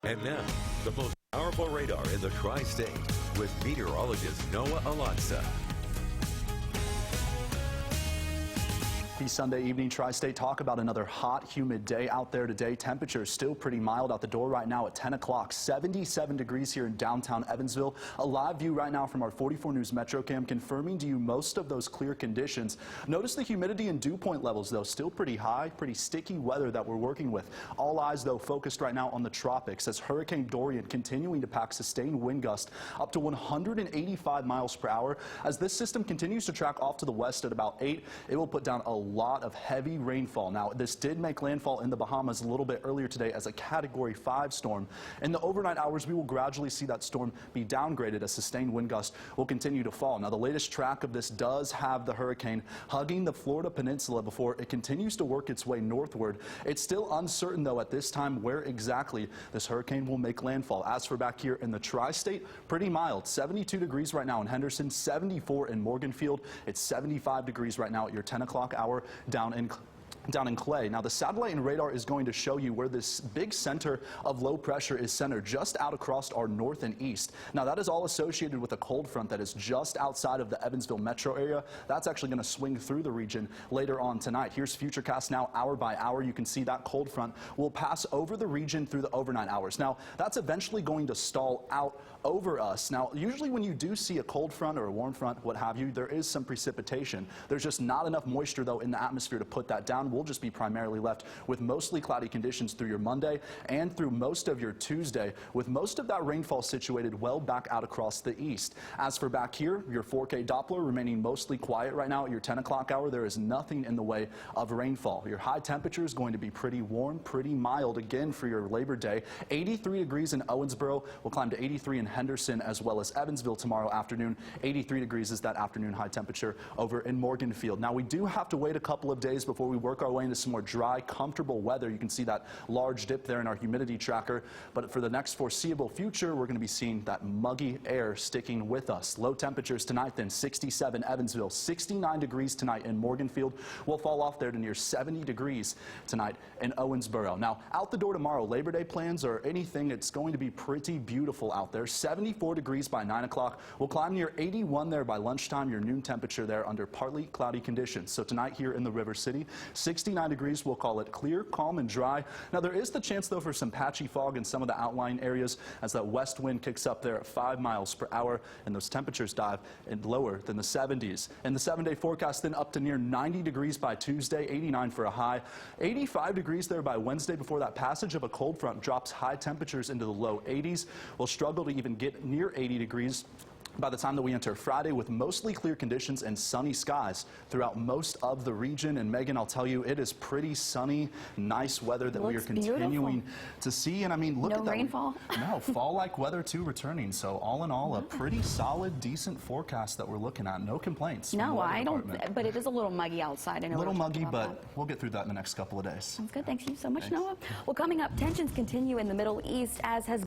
And now, the most powerful radar in the tri-state with meteorologist Noah Alatza. The Sunday evening tri-state talk about another hot, humid day out there today. Temperatures still pretty mild out the door right now at 10 o'clock. 77 degrees here in downtown Evansville. A live view right now from our 44 News Metro Cam confirming to you most of those clear conditions. Notice the humidity and dew point levels, though, still pretty high. Pretty sticky weather that we're working with. All eyes, though, focused right now on the tropics as Hurricane Dorian continuing to pack sustained wind gusts up to 185 miles per hour. As this system continues to track off to the west at about 8, it will put down a lot of heavy rainfall. Now, this did make landfall in the Bahamas a little bit earlier today as a Category 5 storm. In the overnight hours, we will gradually see that storm be downgraded as sustained wind gusts will continue to fall. Now, the latest track of this does have the hurricane hugging the Florida peninsula before it continues to work its way northward. It's still uncertain, though, at this time where exactly this hurricane will make landfall. As for back here in the tri-state, pretty mild. 72 degrees right now in Henderson, 74 in Morganfield. It's 75 degrees right now at your 10 o'clock hour down in Clay. Now, the satellite and radar is going to show you where this big center of low pressure is centered just out across our north and east. Now, that is all associated with a cold front that is just outside of the Evansville metro area. That's actually going to swing through the region later on tonight. Here's Futurecast now hour by hour. You can see that cold front will pass over the region through the overnight hours. Now, that's eventually going to stall out over us. Now, usually when you do see a cold front or a warm front, what have you, there is some precipitation. There's just not enough moisture, though, in the atmosphere to put that down. We'll just be primarily left with mostly cloudy conditions through your Monday and through most of your Tuesday, with most of that rainfall situated well back out across the east. As for back here, your 4K Doppler remaining mostly quiet right now at your 10 o'clock hour. There is nothing in the way of rainfall. Your high temperature is going to be pretty warm, pretty mild again for your Labor Day. 83 degrees in Owensboro. We'll climb to 83 in Henderson as well as Evansville tomorrow afternoon. 83 degrees is that afternoon high temperature over in Morganfield. Now, we do have to wait a couple of days before we work our way into some more dry, comfortable weather. You can see that large dip there in our humidity tracker. But for the next foreseeable future, we're going to be seeing that muggy air sticking with us. Low temperatures tonight then 67 Evansville, 69 degrees tonight in Morganfield. We'll fall off there to near 70 degrees tonight in Owensboro. Now, out the door tomorrow, Labor Day plans or anything, it's going to be pretty beautiful out there. 74 degrees by 9 o'clock. We'll climb near 81 there by lunchtime. Your noon temperature there under partly cloudy conditions. So tonight here in the River City, 69 degrees. We'll call it clear, calm, and dry. Now, there is the chance, though, for some patchy fog in some of the outlying areas as that west wind kicks up there at 5 miles per hour, and those temperatures dive lower than the 70s. And the 7-day forecast then up to near 90 degrees by Tuesday, 89 for a high, 85 degrees there by Wednesday before that passage of a cold front drops high temperatures into the low 80s. We'll struggle to even get near 80 degrees by the time that we enter Friday, with mostly clear conditions and sunny skies throughout most of the region. And Megan, I'll tell you, it is pretty sunny, nice weather that we are continuing to see. And I mean, look at that. No rainfall? No, fall-like weather too returning. So all in all, a pretty solid, decent forecast that we're looking at. No complaints. No, I don't, but it is a little muggy outside. I know a little muggy, but we'll get through that in the next couple of days. Sounds good. Thanks you so much, Noah. Well, coming up, tensions continue in the Middle East, as has